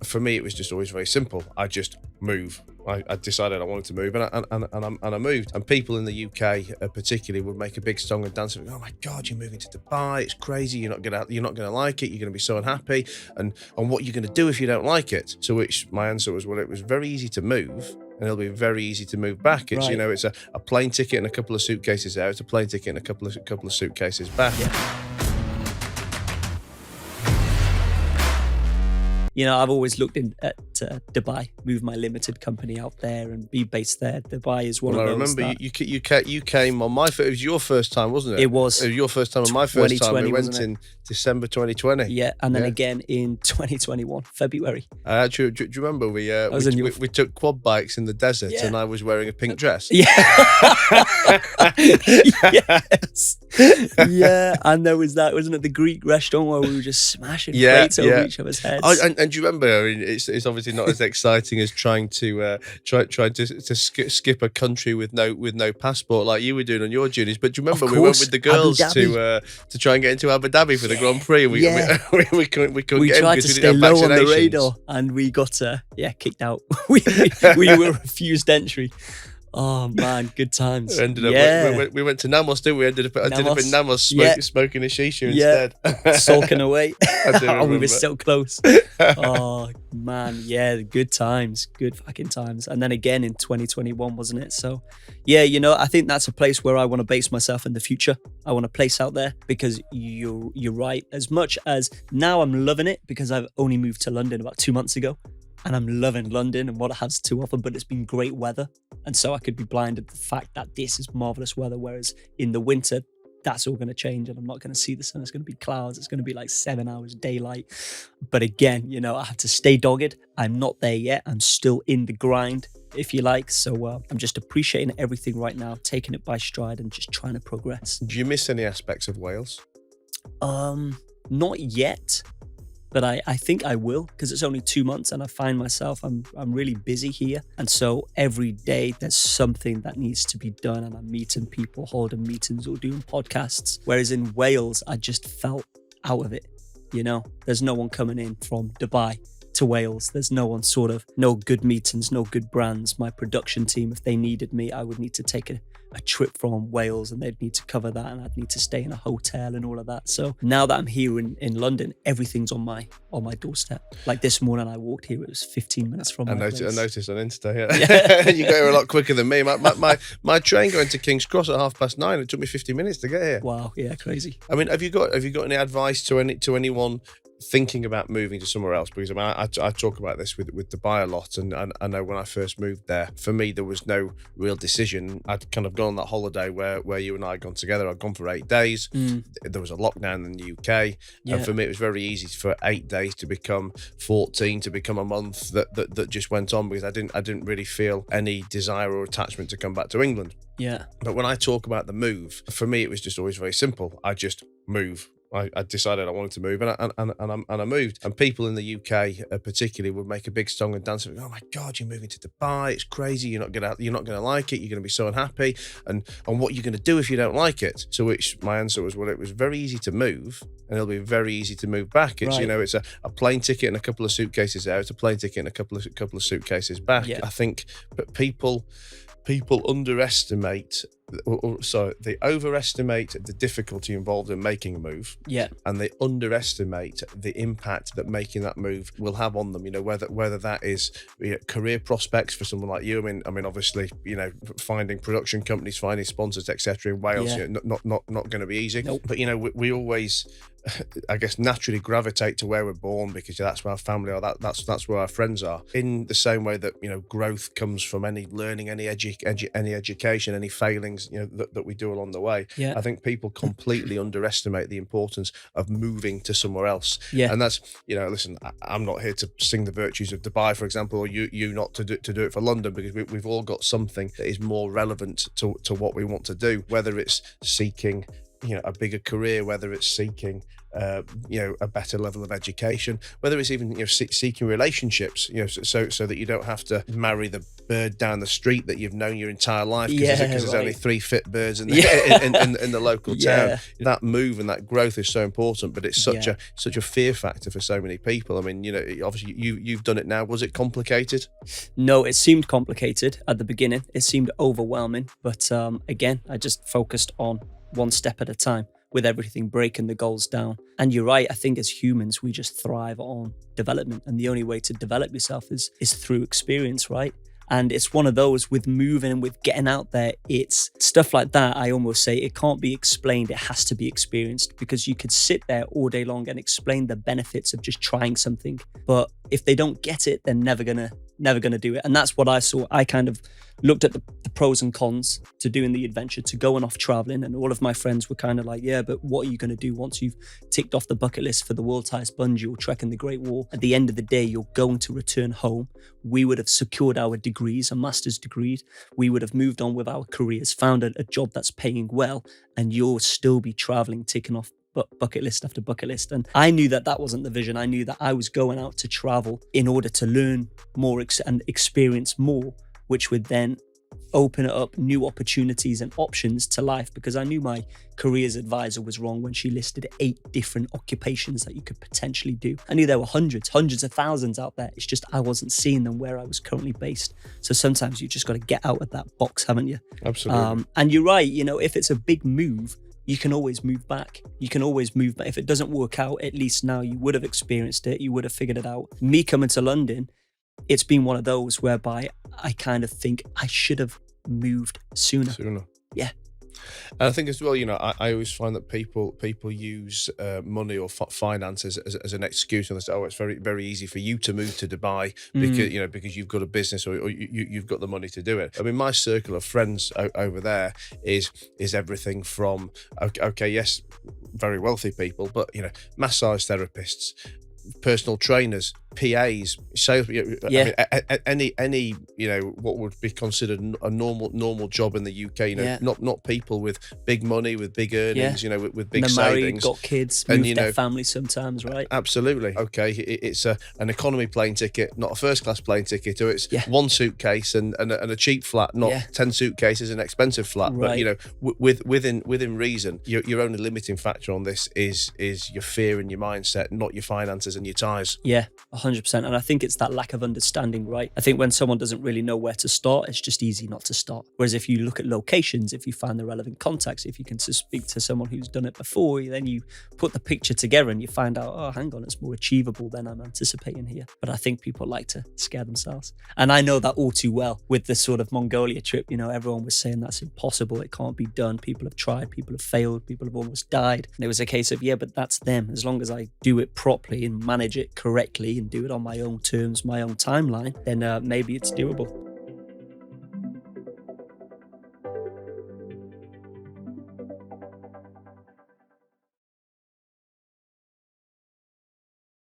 for me, it was just always very simple. I just move. I decided I wanted to move, and I moved. And people in the UK, particularly, would make a big song and dance. And, oh my God, you're moving to Dubai! It's crazy. You're not gonna like it. You're gonna be so unhappy. And what you're gonna do if you don't like it? To which my answer was, well, it was very easy to move, and it'll be very easy to move back. It's Right. it's a plane ticket and a couple of suitcases out. It's a plane ticket and a couple of suitcases back. Yeah. I've always looked at Dubai, move my limited company out there and be based there. Dubai is one of those. I remember you came on my first. It was your first time, wasn't it? It was. It was your first time and my first time. We went wasn't it? in December 2020. Yeah, and then again in 2021, February. Do you remember we took quad bikes in the desert, and I was wearing a pink dress? Yeah. Yes. Yeah, and there was that, wasn't it, the Greek restaurant where we were just smashing plates over each other's heads. And do you remember? I mean, it's obviously not as exciting as trying to skip a country with no passport like you were doing on your journeys. But do you remember we went with the girls to try and get into Abu Dhabi for the Grand Prix? And we couldn't get in tried to because stay we didn't have low on the vaccinations. radar, and we got kicked out. we were refused entry. Oh man, good times. We went to Namos, didn't we? Ended up in Namos smoking a shisha instead. Sulking away. We were remember. so close. Oh man, yeah, good times, good fucking times. And then again in 2021, wasn't it? So yeah, I think that's a place where I want to base myself in the future. I want a place out there, because you're right. As much as now I'm loving it, because I've only moved to London about 2 months ago. And I'm loving London and what it has to offer, but it's been great weather. And so I could be blinded to the fact that this is marvelous weather, whereas in the winter, that's all going to change and I'm not going to see the sun. It's going to be clouds. It's going to be like 7 hours daylight. But again, I have to stay dogged. I'm not there yet. I'm still in the grind, if you like. So I'm just appreciating everything right now, taking it by stride and just trying to progress. Do you miss any aspects of Wales? Not yet. But I think I will, because it's only 2 months and I find myself, I'm really busy here. And so every day there's something that needs to be done, and I'm meeting people, holding meetings or doing podcasts. Whereas in Wales, I just felt out of it. There's no one coming in from Dubai to Wales. There's no one no good meetings, no good brands. My production team, if they needed me, I would need to take a trip from Wales and they'd need to cover that, and I'd need to stay in a hotel and all of that. So now that I'm here in London, everything's on my doorstep. Like this morning I walked here, it was 15 minutes from my place. I noticed on Insta, yeah. You got here a lot quicker than me. My train going to King's Cross at 9:30. It took me 50 minutes to get here. Wow, yeah, crazy. I mean, have you got any advice to anyone thinking about moving to somewhere else? Because I talk about this with Dubai a lot, and I know when I first moved there, for me there was no real decision. I'd kind of gone on that holiday where you and I had gone together. I'd gone for 8 days. There was a lockdown in the UK, and for me it was very easy for 8 days to become 14, to become a month that just went on, because I didn't really feel any desire or attachment to come back to England. Yeah. But when I talk about the move, for me it was just always very simple. I just move. I decided I wanted to move, and I moved. And people in the UK, particularly, would make a big song and dance. And, oh my God, you're moving to Dubai! It's crazy. You're not gonna like it. You're gonna be so unhappy. And what you're gonna do if you don't like it? To which my answer was, well, it was very easy to move, and it'll be very easy to move back. It's it's a plane ticket and a couple of suitcases out, a plane ticket and a couple of suitcases back. Yeah. I think, but people underestimate. They overestimate the difficulty involved in making a move, and they underestimate the impact that making that move will have on them. Whether that is career prospects for someone like you. I mean, obviously, finding production companies, finding sponsors, etc. in Wales, not going to be easy. Nope. But we always, I guess, naturally gravitate to where we're born, because that's where our family are. That's where our friends are. In the same way that growth comes from any learning, any education, any failings that we do along the way. I think people completely underestimate the importance of moving to somewhere else. And that's listen, I'm not here to sing the virtues of Dubai, for example, or you not to do it for London, because we've all got something that is more relevant to what we want to do, whether it's seeking a bigger career, whether it's seeking a better level of education, whether it's even seeking relationships, so that you don't have to marry the bird down the street that you've known your entire life because there's only 3 fit birds in the local town. That move and that growth is so important, but it's such a fear factor for so many people. I mean, obviously you've done it now. Was it complicated? No, it seemed complicated at the beginning. It seemed overwhelming, but again, I just focused on one step at a time, with everything, breaking the goals down. And you're right, I think as humans, we just thrive on development. And the only way to develop yourself is through experience, right? And it's one of those with moving and with getting out there, it's stuff like that. I almost say it can't be explained, it has to be experienced, because you could sit there all day long and explain the benefits of just trying something. But if they don't get it, they're never gonna do it. And that's what I saw. I kind of looked at the pros and cons to doing the adventure, to going off traveling, and all of my friends were kind of like, yeah, but what are you going to do once you've ticked off the bucket list for the world's highest bungee or trekking the Great Wall? At the end of the day, you're going to return home. We would have secured our degrees, a master's degree. We would have moved on with our careers, found a job that's paying well, and you'll still be traveling, ticking off bucket list after bucket list. And I knew that wasn't the vision. I knew that I was going out to travel in order to learn more and experience more, which would then open up new opportunities and options to life, because I knew my careers advisor was wrong when she listed 8 different occupations that you could potentially do. I knew there were hundreds of thousands out there. It's just I wasn't seeing them where I was currently based. So sometimes you just got to get out of that box, haven't you? Absolutely. And you're right, if it's a big move, you can always move back. You can always move back. If it doesn't work out, at least now you would have experienced it. You would have figured it out. Me coming to London, it's been one of those whereby I kind of think I should have moved sooner. Yeah. And I think as well, I always find that people use money or finances as an excuse, and they say, oh, it's very, very easy for you to move to Dubai because you've got a business or you've got the money to do it. I mean, my circle of friends over there is everything from yes, very wealthy people, but massage therapists, personal trainers, PAs, sales. I mean, any what would be considered a normal job in the UK. Not people with big money, with big earnings. With big and savings. Married, got kids, moved their family sometimes, right? Absolutely. Okay, it's an economy plane ticket, not a first class plane ticket, or it's one suitcase and a cheap flat, not 10 suitcases and an expensive flat. Right. But within reason, your only limiting factor on this is your fear and your mindset, not your finances and your ties. Yeah, 100%. And I think it's that lack of understanding, right? I think when someone doesn't really know where to start, it's just easy not to start. Whereas if you look at locations, if you find the relevant contacts, if you can speak to someone who's done it before, then you put the picture together and you find out, oh, hang on, it's more achievable than I'm anticipating here. But I think people like to scare themselves. And I know that all too well with the sort of Mongolia trip. Everyone was saying that's impossible. It can't be done. People have tried, people have failed, people have almost died. And it was a case of, but that's them. As long as I do it properly and manage it correctly and do it on my own terms, my own timeline, then maybe it's doable.